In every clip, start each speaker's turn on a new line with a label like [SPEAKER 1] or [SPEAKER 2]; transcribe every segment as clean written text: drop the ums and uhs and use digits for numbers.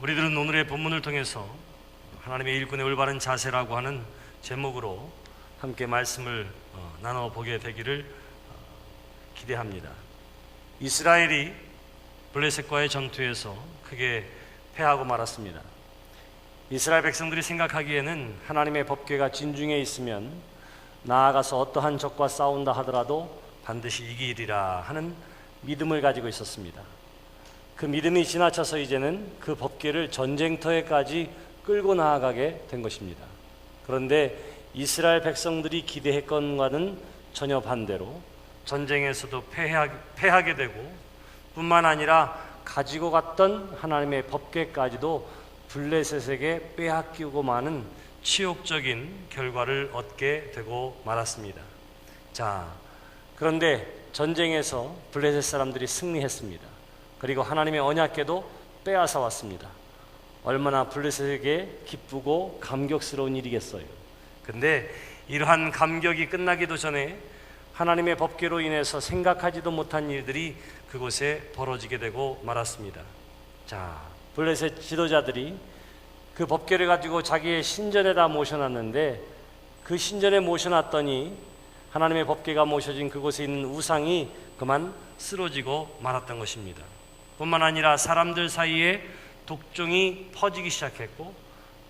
[SPEAKER 1] 우리들은 오늘의 본문을 통해서 하나님의 일꾼의 올바른 자세라고 하는 제목으로 함께 말씀을 나눠보게 되기를 기대합니다. 이스라엘이 블레셋과의 전투에서 크게 패하고 말았습니다. 이스라엘 백성들이 생각하기에는 하나님의 법궤가 진중에 있으면 나아가서 어떠한 적과 싸운다 하더라도 반드시 이기리라 하는 믿음을 가지고 있었습니다. 그 믿음이 지나쳐서 이제는 그 법궤를 전쟁터에까지 끌고 나아가게 된 것입니다. 그런데 이스라엘 백성들이 기대했건과는 전혀 반대로 전쟁에서도 패하게 되고 뿐만 아니라 가지고 갔던 하나님의 법궤까지도 블레셋에게 빼앗기고 마는 치욕적인 결과를 얻게 되고 말았습니다. 그런데 전쟁에서 블레셋 사람들이 승리했습니다. 그리고 하나님의 언약궤도 빼앗아 왔습니다. 얼마나 블레셋에게 기쁘고 감격스러운 일이겠어요. 근데 이러한 감격이 끝나기도 전에 하나님의 법궤로 인해서 생각하지도 못한 일들이 그곳에 벌어지게 되고 말았습니다. 블레셋 지도자들이 그 법궤를 가지고 자기의 신전에다 모셔놨는데 그 신전에 모셔놨더니 하나님의 법궤가 모셔진 그곳에 있는 우상이 그만 쓰러지고 말았던 것입니다. 뿐만 아니라 사람들 사이에 독종이 퍼지기 시작했고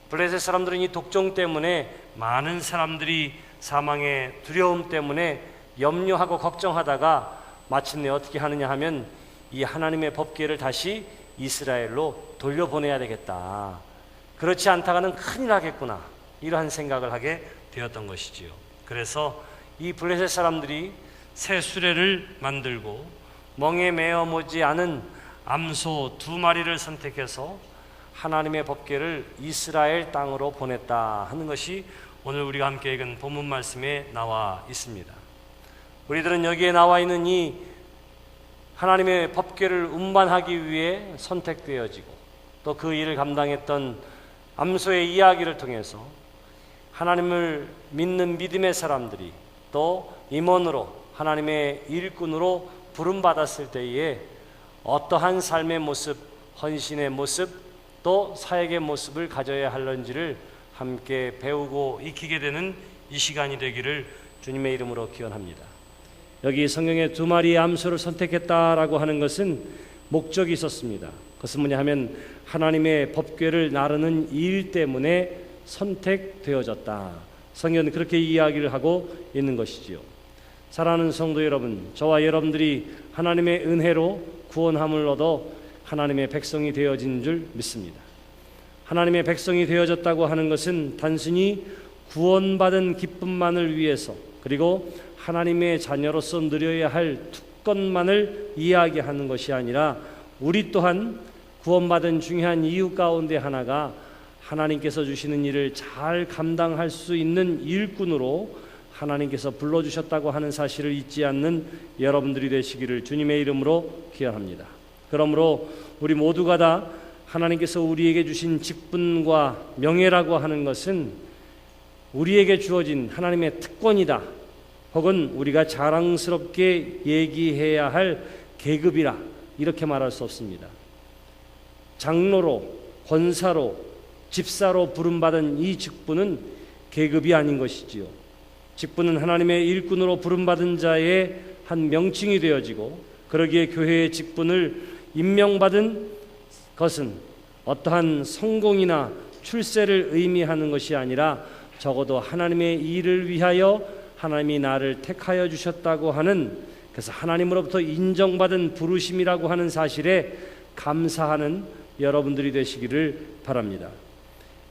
[SPEAKER 1] 블레셋 사람들은 이 독종 때문에 많은 사람들이 사망의 두려움 때문에 염려하고 걱정하다가 마침내 어떻게 하느냐 하면 이 하나님의 법궤를 다시 이스라엘로 돌려보내야 되겠다. 그렇지 않다가는 큰일 나겠구나. 이러한 생각을 하게 되었던 것이지요. 그래서 이 블레셋 사람들이 새 수레를 만들고 멍에 매어 모지 않은 암소 2마리를 선택해서 하나님의 법궤를 이스라엘 땅으로 보냈다 하는 것이 오늘 우리가 함께 읽은 본문 말씀에 나와 있습니다. 우리들은 여기에 나와 있는 이 하나님의 법궤를 운반하기 위해 선택되어지고 또 그 일을 감당했던 암소의 이야기를 통해서 하나님을 믿는 믿음의 사람들이 또 임원으로 하나님의 일꾼으로 부름받았을 때에 어떠한 삶의 모습, 헌신의 모습, 또 사역의 모습을 가져야 할는지를 함께 배우고 익히게 되는 이 시간이 되기를 주님의 이름으로 기원합니다. 여기 성경에 2마리의 암소를 선택했다라고 하는 것은 목적이 있었습니다. 그것은 뭐냐 하면 하나님의 법궤를 나르는 일 때문에 선택되어졌다. 성경은 그렇게 이야기를 하고 있는 것이지요. 사랑하는 성도 여러분, 저와 여러분들이 하나님의 은혜로 구원함을 얻어 하나님의 백성이 되어진 줄 믿습니다. 하나님의 백성이 되어졌다고 하는 것은 단순히 구원받은 기쁨만을 위해서 그리고 하나님의 자녀로서 누려야 할 특권만을 이야기하는 것이 아니라 우리 또한 구원받은 중요한 이유 가운데 하나가 하나님께서 주시는 일을 잘 감당할 수 있는 일꾼으로 하나님께서 불러주셨다고 하는 사실을 잊지 않는 여러분들이 되시기를 주님의 이름으로 기원합니다. 그러므로 우리 모두가 다 하나님께서 우리에게 주신 직분과 명예라고 하는 것은 우리에게 주어진 하나님의 특권이다. 혹은 우리가 자랑스럽게 얘기해야 할 계급이라 이렇게 말할 수 없습니다. 장로로, 권사로, 집사로 부름받은 이 직분은 계급이 아닌 것이지요. 직분은 하나님의 일꾼으로 부름받은 자의 한 명칭이 되어지고 그러기에 교회의 직분을 임명받은 것은 어떠한 성공이나 출세를 의미하는 것이 아니라 적어도 하나님의 일을 위하여 하나님이 나를 택하여 주셨다고 하는, 그래서 하나님으로부터 인정받은 부르심이라고 하는 사실에 감사하는 여러분들이 되시기를 바랍니다.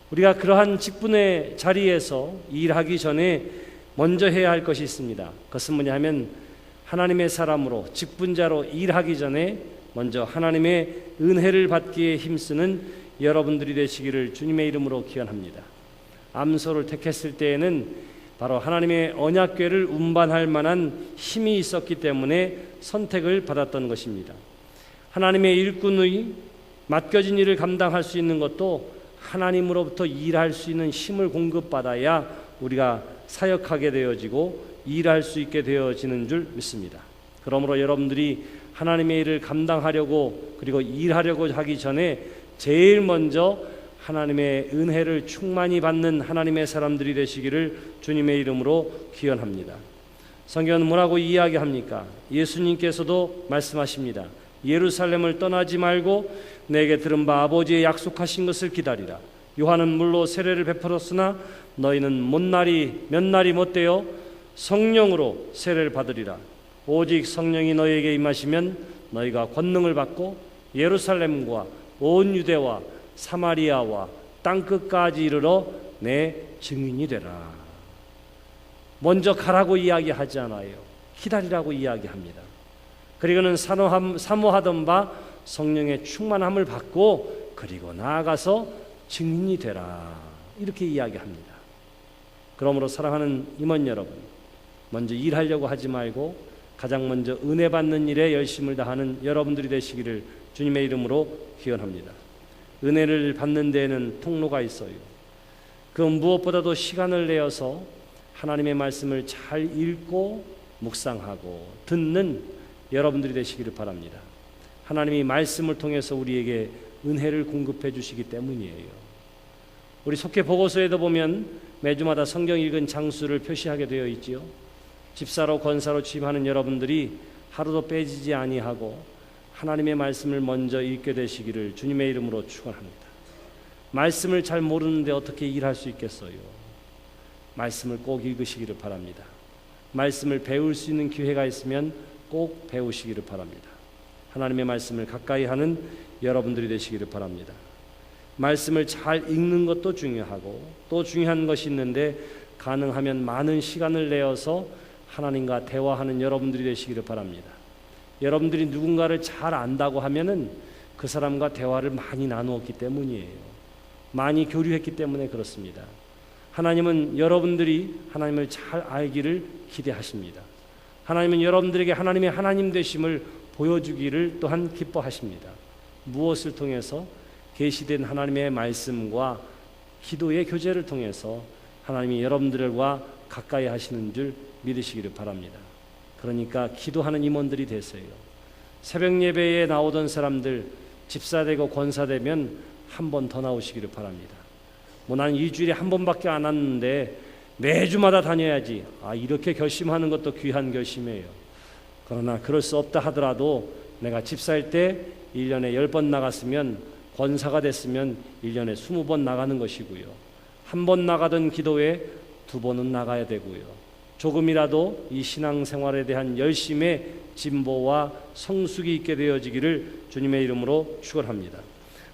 [SPEAKER 1] 우리가 그러한 직분의 자리에서 일하기 전에 먼저 해야 할 것이 있습니다. 그것은 뭐냐 하면 하나님의 사람으로 직분자로 일하기 전에 먼저 하나님의 은혜를 받기에 힘쓰는 여러분들이 되시기를 주님의 이름으로 기원합니다. 암소를 택했을 때에는 바로 하나님의 언약궤를 운반할 만한 힘이 있었기 때문에 선택을 받았던 것입니다. 하나님의 일꾼의 맡겨진 일을 감당할 수 있는 것도 하나님으로부터 일할 수 있는 힘을 공급받아야 우리가 사역하게 되어지고 일할 수 있게 되어지는 줄 믿습니다. 그러므로 여러분들이 하나님의 일을 감당하려고 그리고 일하려고 하기 전에 제일 먼저 하나님의 은혜를 충만히 받는 하나님의 사람들이 되시기를 주님의 이름으로 기원합니다. 성경은 뭐라고 이야기합니까? 예수님께서도 말씀하십니다. 예루살렘을 떠나지 말고 내게 들은 바 아버지의 약속하신 것을 기다리라. 요한은 물로 세례를 베풀었으나 너희는 몇 날이 못되어 성령으로 세례를 받으리라. 오직 성령이 너희에게 임하시면 너희가 권능을 받고 예루살렘과 온 유대와 사마리아와 땅끝까지 이르러 내 증인이 되라. 먼저 가라고 이야기하지 않아요. 기다리라고 이야기합니다. 그리고는 사모하던 바 성령의 충만함을 받고 그리고 나아가서 증인이 되라. 이렇게 이야기합니다. 그러므로 사랑하는 임원 여러분, 먼저 일하려고 하지 말고 가장 먼저 은혜 받는 일에 열심을 다하는 여러분들이 되시기를 주님의 이름으로 기원합니다. 은혜를 받는 데에는 통로가 있어요. 그 무엇보다도 시간을 내어서 하나님의 말씀을 잘 읽고 묵상하고 듣는 여러분들이 되시기를 바랍니다. 하나님이 말씀을 통해서 우리에게 은혜를 공급해 주시기 때문이에요. 우리 속회 보고서에도 보면 매주마다 성경 읽은 장수를 표시하게 되어 있지요. 집사로 권사로 취임하는 여러분들이 하루도 빼지지 아니하고 하나님의 말씀을 먼저 읽게 되시기를 주님의 이름으로 축원합니다. 말씀을 잘 모르는데 어떻게 일할 수 있겠어요? 말씀을 꼭 읽으시기를 바랍니다. 말씀을 배울 수 있는 기회가 있으면 꼭 배우시기를 바랍니다. 하나님의 말씀을 가까이 하는 여러분들이 되시기를 바랍니다. 말씀을 잘 읽는 것도 중요하고 또 중요한 것이 있는데 가능하면 많은 시간을 내어서 하나님과 대화하는 여러분들이 되시기를 바랍니다. 여러분들이 누군가를 잘 안다고 하면은 그 사람과 대화를 많이 나누었기 때문이에요. 많이 교류했기 때문에 그렇습니다. 하나님은 여러분들이 하나님을 잘 알기를 기대하십니다. 하나님은 여러분들에게 하나님의 하나님 되심을 보여주기를 또한 기뻐하십니다. 무엇을 통해서? 계시된 하나님의 말씀과 기도의 교제를 통해서 하나님이 여러분들과 가까이 하시는 줄 믿으시기를 바랍니다. 그러니까 기도하는 임원들이 되세요. 새벽 예배에 나오던 사람들 집사되고 권사되면 한 번 더 나오시기를 바랍니다. 나는 일주일에 한 번밖에 안 왔는데 매주마다 다녀야지. 이렇게 결심하는 것도 귀한 결심이에요. 그러나 그럴 수 없다 하더라도 내가 집사일 때 1년에 10번 나갔으면 권사가 됐으면 1년에 20번 나가는 것이고요. 한 번 나가던 기도에 2번은 나가야 되고요. 조금이라도 이 신앙생활에 대한 열심의 진보와 성숙이 있게 되어지기를 주님의 이름으로 축원합니다.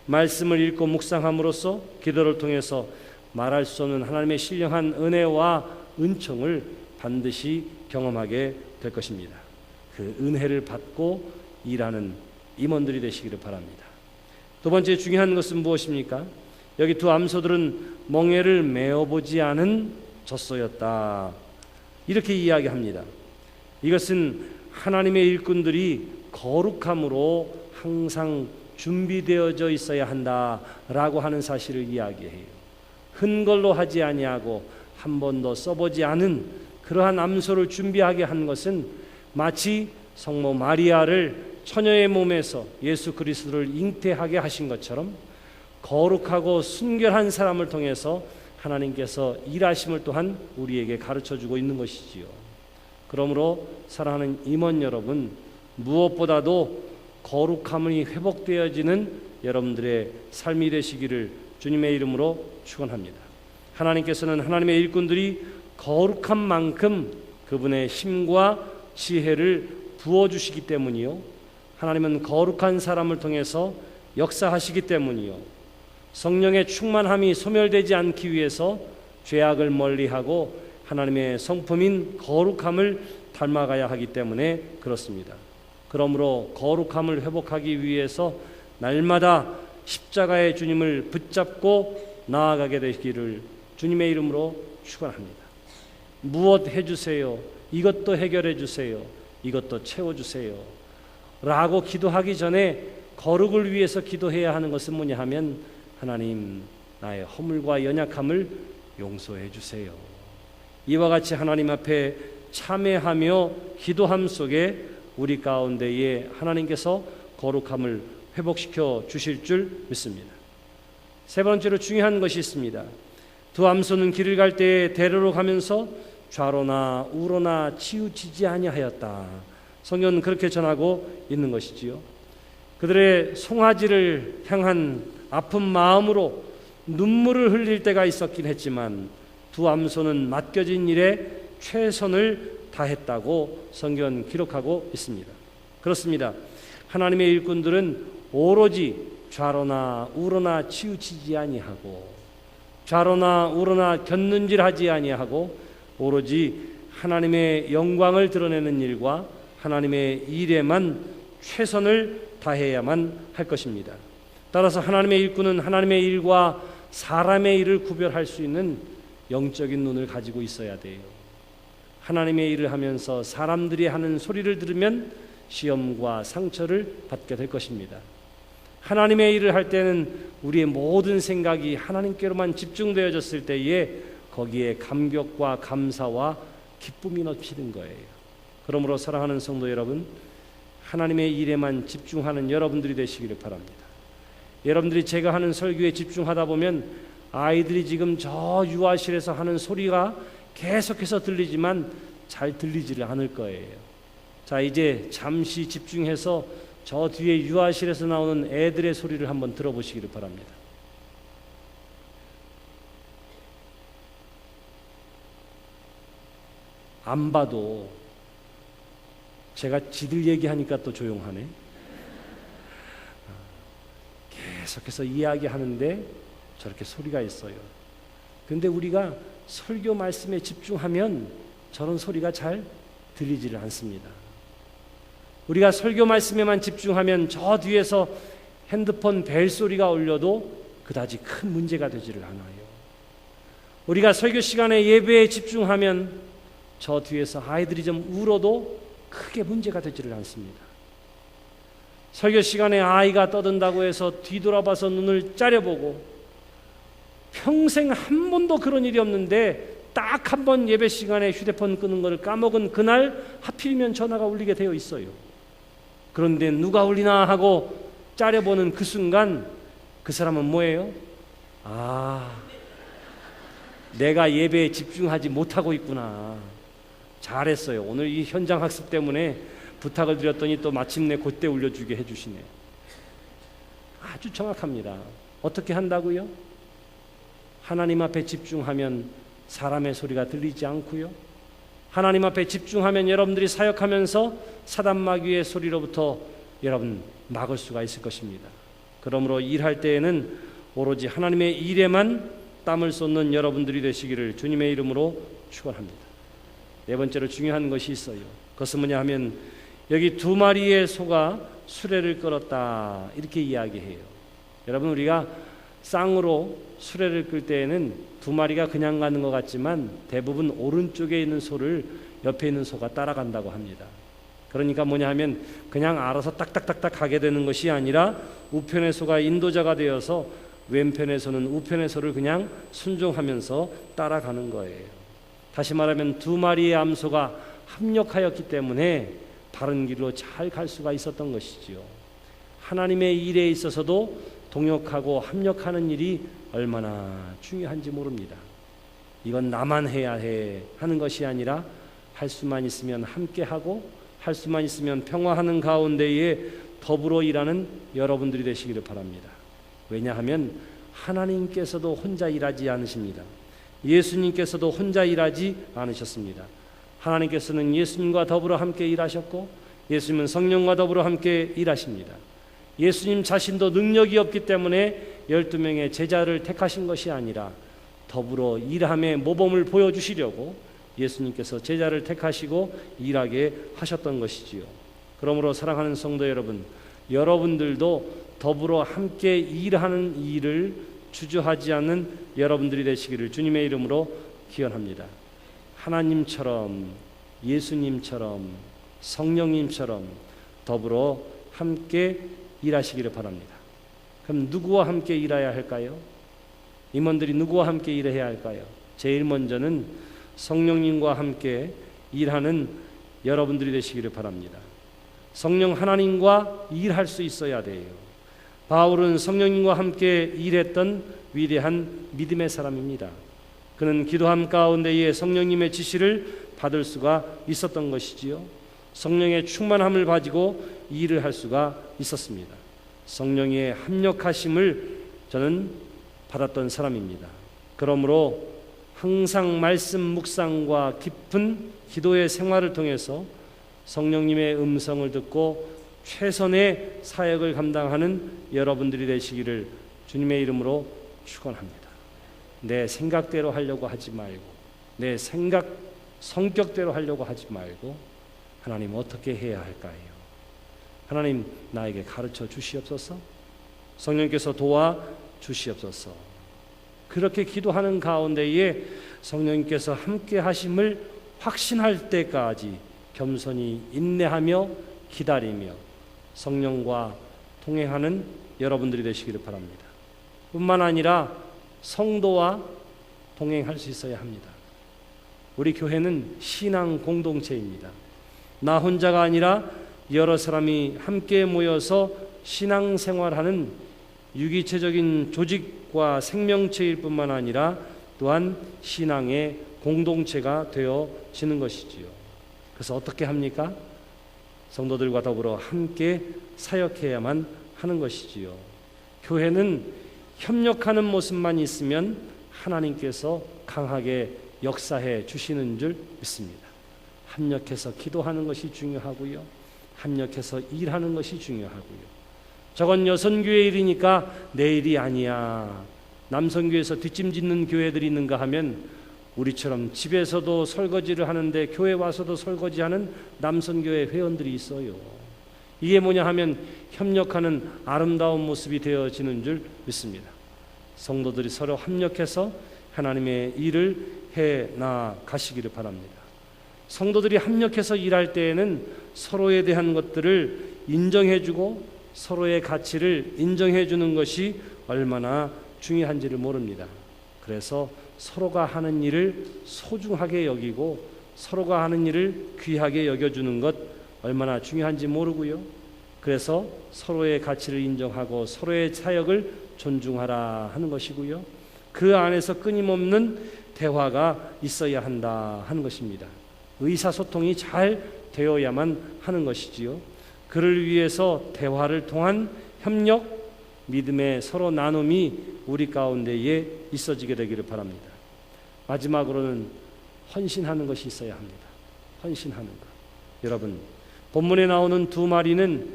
[SPEAKER 1] 말씀을 읽고 묵상함으로써 기도를 통해서 말할 수 없는 하나님의 신령한 은혜와 은총을 반드시 경험하게 될 것입니다. 그 은혜를 받고 일하는 임원들이 되시기를 바랍니다. 두 번째 중요한 것은 무엇입니까? 여기 두 암소들은 멍에를 메어보지 않은 젖소였다. 이렇게 이야기합니다. 이것은 하나님의 일꾼들이 거룩함으로 항상 준비되어져 있어야 한다라고 하는 사실을 이야기해요. 흔 걸로 하지 아니하고 한 번도 써보지 않은 그러한 암소를 준비하게 한 것은 마치 성모 마리아를 처녀의 몸에서 예수 그리스도를 잉태하게 하신 것처럼 거룩하고 순결한 사람을 통해서 하나님께서 일하심을 또한 우리에게 가르쳐주고 있는 것이지요. 그러므로 사랑하는 임원 여러분, 무엇보다도 거룩함이 회복되어지는 여러분들의 삶이 되시기를 주님의 이름으로 축원합니다. 하나님께서는 하나님의 일꾼들이 거룩한 만큼 그분의 힘과 지혜를 부어주시기 때문이요, 하나님은 거룩한 사람을 통해서 역사하시기 때문이요, 성령의 충만함이 소멸되지 않기 위해서 죄악을 멀리하고 하나님의 성품인 거룩함을 닮아가야 하기 때문에 그렇습니다. 그러므로 거룩함을 회복하기 위해서 날마다 십자가의 주님을 붙잡고 나아가게 되기를 주님의 이름으로 축원합니다. 무엇 해주세요, 이것도 해결해 주세요, 이것도 채워주세요 라고 기도하기 전에 거룩을 위해서 기도해야 하는 것은 뭐냐 하면, 하나님 나의 허물과 연약함을 용서해 주세요. 이와 같이 하나님 앞에 참회하며 기도함 속에 우리 가운데에 하나님께서 거룩함을
[SPEAKER 2] 회복시켜 주실 줄 믿습니다. 세 번째로 중요한 것이 있습니다. 두 암소는 길을 갈 때에 대로로 가면서 좌로나 우로나 치우치지 아니하였다. 성경은 그렇게 전하고 있는 것이지요. 그들의 송아지를 향한 아픈 마음으로 눈물을 흘릴 때가 있었긴 했지만 두 암소는 맡겨진 일에 최선을 다했다고 성경은 기록하고 있습니다. 그렇습니다. 하나님의 일꾼들은 오로지 좌로나 우로나 치우치지 아니하고 좌로나 우로나 곁눈질하지 아니하고 오로지 하나님의 영광을 드러내는 일과 하나님의 일에만 최선을 다해야만 할 것입니다. 따라서 하나님의 일꾼은 하나님의 일과 사람의 일을 구별할 수 있는 영적인 눈을 가지고 있어야 돼요. 하나님의 일을 하면서 사람들이 하는 소리를 들으면 시험과 상처를 받게 될 것입니다. 하나님의 일을 할 때는 우리의 모든 생각이 하나님께로만 집중되어졌을 때에 거기에 감격과 감사와 기쁨이 넘치는 거예요. 그러므로 사랑하는 성도 여러분, 하나님의 일에만 집중하는 여러분들이 되시기를 바랍니다. 여러분들이 제가 하는 설교에 집중하다 보면 아이들이 지금 저 유아실에서 하는 소리가 계속해서 들리지만 잘 들리지를 않을 거예요. 자, 이제 잠시 집중해서 저 뒤에 유아실에서 나오는 애들의 소리를 한번 들어보시기를 바랍니다. 안 봐도 제가 지들 얘기하니까 또 조용하네. 계속해서 이야기하는데 저렇게 소리가 있어요. 그런데 우리가 설교 말씀에 집중하면 저런 소리가 잘 들리지를 않습니다. 우리가 설교 말씀에만 집중하면 저 뒤에서 핸드폰 벨소리가 울려도 그다지 큰 문제가 되지를 않아요. 우리가 설교 시간에 예배에 집중하면 저 뒤에서 아이들이 좀 울어도 크게 문제가 되지를 않습니다. 설교 시간에 아이가 떠든다고 해서 뒤돌아봐서 눈을 짜려보고 평생 한 번도 그런 일이 없는데 딱 한 번 예배 시간에 휴대폰 끄는 것을 까먹은 그날 하필이면 전화가 울리게 되어 있어요. 그런데 누가 울리나 하고 짜려보는 그 순간 그 사람은 뭐예요? 내가 예배에 집중하지 못하고 있구나. 잘했어요. 오늘 이 현장 학습 때문에 부탁을 드렸더니 또 마침내 그때 울려주게 해주시네. 아주 정확합니다. 어떻게 한다고요? 하나님 앞에 집중하면 사람의 소리가 들리지 않고요. 하나님 앞에 집중하면 여러분들이 사역하면서 사단 마귀의 소리로부터 여러분 막을 수가 있을 것입니다. 그러므로 일할 때에는 오로지 하나님의 일에만 땀을 쏟는 여러분들이 되시기를 주님의 이름으로 축원합니다. 네 번째로 중요한 것이 있어요. 그것은 뭐냐 하면 여기 두 마리의 소가 수레를 끌었다 이렇게 이야기해요. 여러분 우리가 쌍으로 수레를 끌 때에는 두 마리가 그냥 가는 것 같지만 대부분 오른쪽에 있는 소를 옆에 있는 소가 따라간다고 합니다. 그러니까 뭐냐 하면 그냥 알아서 딱딱딱딱 가게 되는 것이 아니라 우편의 소가 인도자가 되어서 왼편의 소는 우편의 소를 그냥 순종하면서 따라가는 거예요. 다시 말하면 두 마리의 암소가 합력하였기 때문에 바른 길로 잘 갈 수가 있었던 것이지요. 하나님의 일에 있어서도 동역하고 합력하는 일이 얼마나 중요한지 모릅니다. 이건 나만 해야 해 하는 것이 아니라 할 수만 있으면 함께하고 할 수만 있으면 평화하는 가운데에 더불어 일하는 여러분들이 되시기를 바랍니다. 왜냐하면 하나님께서도 혼자 일하지 않으십니다. 예수님께서도 혼자 일하지 않으셨습니다. 하나님께서는 예수님과 더불어 함께 일하셨고 예수님은 성령과 더불어 함께 일하십니다. 예수님 자신도 능력이 없기 때문에 12명의 제자를 택하신 것이 아니라 더불어 일함의 모범을 보여주시려고 예수님께서 제자를 택하시고 일하게 하셨던 것이지요. 그러므로 사랑하는 성도 여러분, 여러분들도 더불어 함께 일하는 일을 주저하지 않는 여러분들이 되시기를 주님의 이름으로 기원합니다. 하나님처럼 예수님처럼 성령님처럼 더불어 함께 일하시기를 바랍니다. 그럼 누구와 함께 일해야 할까요? 임원들이 누구와 함께 일해야 할까요? 제일 먼저는 성령님과 함께 일하는 여러분들이 되시기를 바랍니다. 성령 하나님과 일할 수 있어야 돼요. 바울은 성령님과 함께 일했던 위대한 믿음의 사람입니다. 그는 기도함 가운데에 성령님의 지시를 받을 수가 있었던 것이지요. 성령의 충만함을 가지고 일을 할 수가 있었습니다. 성령의 합력하심을 저는 받았던 사람입니다. 그러므로 항상 말씀 묵상과 깊은 기도의 생활을 통해서 성령님의 음성을 듣고 최선의 사역을 감당하는 여러분들이 되시기를 주님의 이름으로 축원합니다. 내 생각대로 하려고 하지 말고, 내 성격대로 하려고 하지 말고, 하나님 어떻게 해야 할까요? 하나님 나에게 가르쳐 주시옵소서. 성령께서 도와 주시옵소서. 그렇게 기도하는 가운데에 성령님께서 함께 하심을 확신할 때까지 겸손히 인내하며 기다리며 성령과 동행하는 여러분들이 되시기를 바랍니다. 뿐만 아니라 성도와 동행할 수 있어야 합니다. 우리 교회는 신앙 공동체입니다. 나 혼자가 아니라 여러 사람이 함께 모여서 신앙생활하는 유기체적인 조직과 생명체일 뿐만 아니라 또한 신앙의 공동체가 되어지는 것이지요. 그래서 어떻게 합니까? 성도들과 더불어 함께 사역해야만 하는 것이지요. 교회는 협력하는 모습만 있으면 하나님께서 강하게 역사해 주시는 줄 믿습니다. 협력해서 기도하는 것이 중요하고요. 협력해서 일하는 것이 중요하고요. 저건 여성교회 일이니까 내 일이 아니야. 남성교회에서 뒷짐짓는 교회들이 있는가 하면 우리처럼 집에서도 설거지를 하는데 교회 와서도 설거지하는 남성교회 회원들이 있어요. 이게 뭐냐 하면 협력하는 아름다운 모습이 되어지는 줄 믿습니다. 성도들이 서로 협력해서 하나님의 일을 해 나가시기를 바랍니다. 성도들이 협력해서 일할 때에는 서로에 대한 것들을 인정해주고 서로의 가치를 인정해주는 것이 얼마나 중요한지를 모릅니다. 그래서 서로가 하는 일을 소중하게 여기고 서로가 하는 일을 귀하게 여겨주는 것 얼마나 중요한지 모르고요. 그래서 서로의 가치를 인정하고 서로의 사역을 존중하라 하는 것이고요. 그 안에서 끊임없는 대화가 있어야 한다 하는 것입니다. 의사소통이 잘 되어야만 하는 것이지요. 그를 위해서 대화를 통한 협력, 믿음의 서로 나눔이 우리 가운데에 있어지게 되기를 바랍니다. 마지막으로는 헌신하는 것이 있어야 합니다. 헌신하는 것. 여러분, 본문에 나오는 두 마리는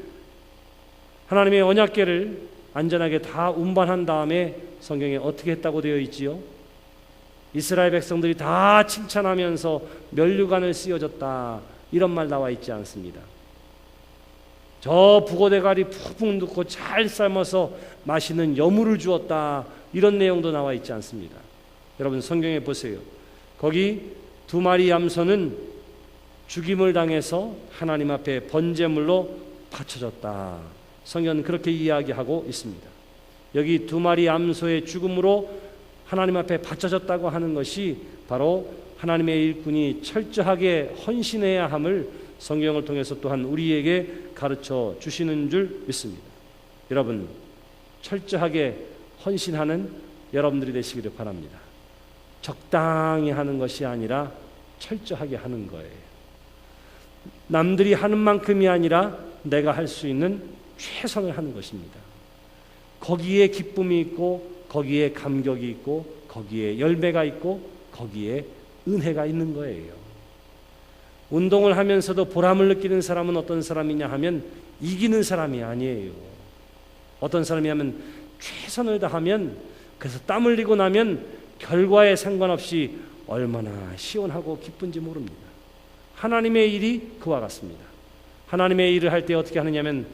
[SPEAKER 2] 하나님의 언약궤를 안전하게 다 운반한 다음에 성경에 어떻게 했다고 되어 있지요? 이스라엘 백성들이 다 칭찬하면서 면류관을 씌워줬다 이런 말 나와 있지 않습니다. 저 부고대가리 푹푹 넣고 잘 삶아서 맛있는 여물을 주었다 이런 내용도 나와 있지 않습니다. 여러분 성경에 보세요. 거기 두 마리 염소는 죽임을 당해서 하나님 앞에 번제물로 바쳐졌다. 성경은 그렇게 이야기하고 있습니다. 여기 두 마리 염소의 죽음으로 하나님 앞에 바쳐졌다고 하는 것이 바로 하나님의 일꾼이 철저하게 헌신해야 함을 성경을 통해서 또한 우리에게 가르쳐 주시는 줄 믿습니다. 여러분 철저하게 헌신하는 여러분들이 되시기를 바랍니다. 적당히 하는 것이 아니라 철저하게 하는 거예요. 남들이 하는 만큼이 아니라 내가 할 수 있는 최선을 하는 것입니다. 거기에 기쁨이 있고 거기에 감격이 있고 거기에 열매가 있고 거기에 은혜가 있는 거예요. 운동을 하면서도 보람을 느끼는 사람은 어떤 사람이냐 하면 이기는 사람이 아니에요. 어떤 사람이 하면 최선을 다하면 그래서 땀 흘리고 나면 결과에 상관없이 얼마나 시원하고 기쁜지 모릅니다. 하나님의 일이 그와 같습니다. 하나님의 일을 할 때 어떻게 하느냐면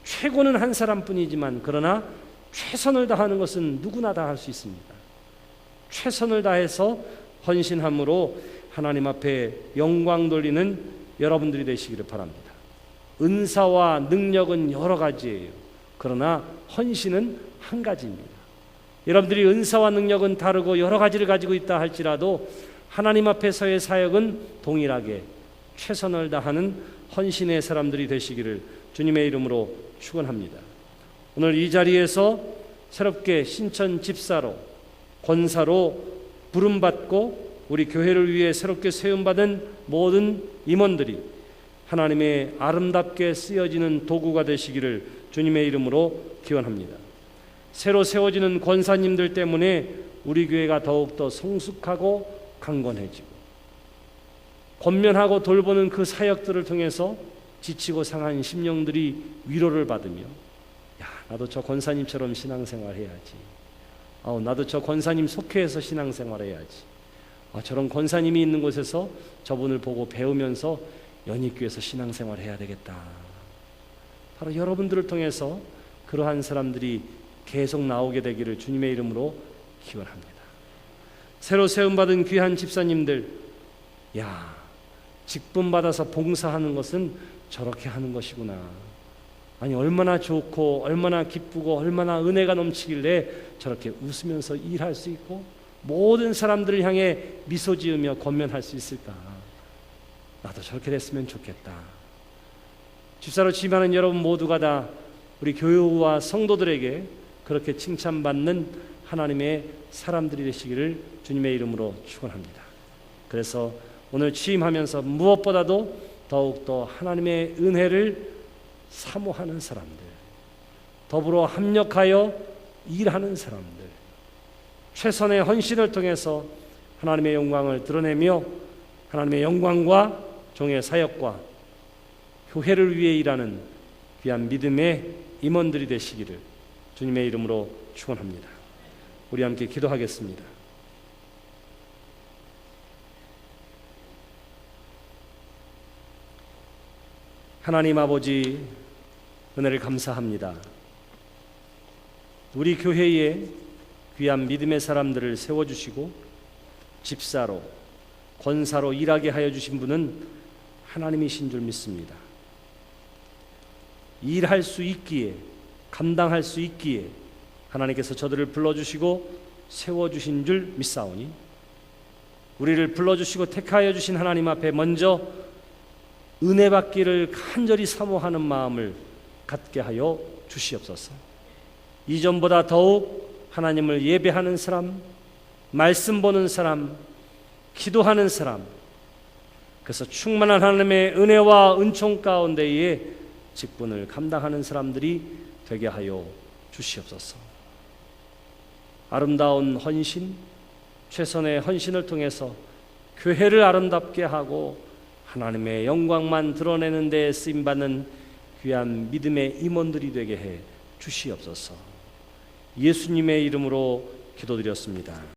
[SPEAKER 2] 최고는 한 사람뿐이지만 그러나 최선을 다하는 것은 누구나 다 할 수 있습니다. 최선을 다해서 헌신함으로 하나님 앞에 영광 돌리는 여러분들이 되시기를 바랍니다. 은사와 능력은 여러 가지예요. 그러나 헌신은 한 가지입니다. 여러분들이 은사와 능력은 다르고 여러 가지를 가지고 있다 할지라도 하나님 앞에서의 사역은 동일하게 최선을 다하는 헌신의 사람들이 되시기를 주님의 이름으로 축원합니다. 오늘 이 자리에서 새롭게 신천 집사로, 권사로 부름받고 우리 교회를 위해 새롭게 세움받은 모든 임원들이 하나님의 아름답게 쓰여지는 도구가 되시기를 주님의 이름으로 기원합니다. 새로 세워지는 권사님들 때문에 우리 교회가 더욱더 성숙하고 강건해지고, 권면하고 돌보는 그 사역들을 통해서 지치고 상한 심령들이 위로를 받으며, 야, 나도 저 권사님처럼 신앙생활 해야지. 나도 저 권사님 속해서 신앙생활 해야지. 저런 권사님이 있는 곳에서 저분을 보고 배우면서 연희교회에서 신앙생활 해야 되겠다. 바로 여러분들을 통해서 그러한 사람들이 계속 나오게 되기를 주님의 이름으로 기원합니다. 새로 세움받은 귀한 집사님들, 야, 직분 받아서 봉사하는 것은 저렇게 하는 것이구나. 아니, 얼마나 좋고 얼마나 기쁘고 얼마나 은혜가 넘치길래 저렇게 웃으면서 일할 수 있고 모든 사람들을 향해 미소 지으며 권면할 수 있을까. 나도 저렇게 됐으면 좋겠다. 집사로 취임하는 여러분 모두가 다 우리 교우와 성도들에게 그렇게 칭찬받는 하나님의 사람들이 되시기를 주님의 이름으로 축원합니다. 그래서 오늘 취임하면서 무엇보다도 더욱더 하나님의 은혜를 사모하는 사람들, 더불어 합력하여 일하는 사람들, 최선의 헌신을 통해서 하나님의 영광을 드러내며 하나님의 영광과 종의 사역과 교회를 위해 일하는 귀한 믿음의 임원들이 되시기를 주님의 이름으로 축원합니다. 우리 함께 기도하겠습니다. 하나님 아버지, 은혜를 감사합니다. 우리 교회에 귀한 믿음의 사람들을 세워주시고 집사로, 권사로 일하게 하여 주신 분은 하나님이신 줄 믿습니다. 일할 수 있기에, 감당할 수 있기에 하나님께서 저들을 불러주시고 세워주신 줄 믿사오니, 우리를 불러주시고 택하여 주신 하나님 앞에 먼저 은혜 받기를 간절히 사모하는 마음을 갖게 하여 주시옵소서. 이전보다 더욱 하나님을 예배하는 사람, 말씀 보는 사람, 기도하는 사람, 그래서 충만한 하나님의 은혜와 은총 가운데에 직분을 감당하는 사람들이 되게 하여 주시옵소서. 아름다운 헌신, 최선의 헌신을 통해서 교회를 아름답게 하고 하나님의 영광만 드러내는 데 쓰임받는 귀한 믿음의 임원들이 되게 해 주시옵소서. 예수님의 이름으로 기도드렸습니다.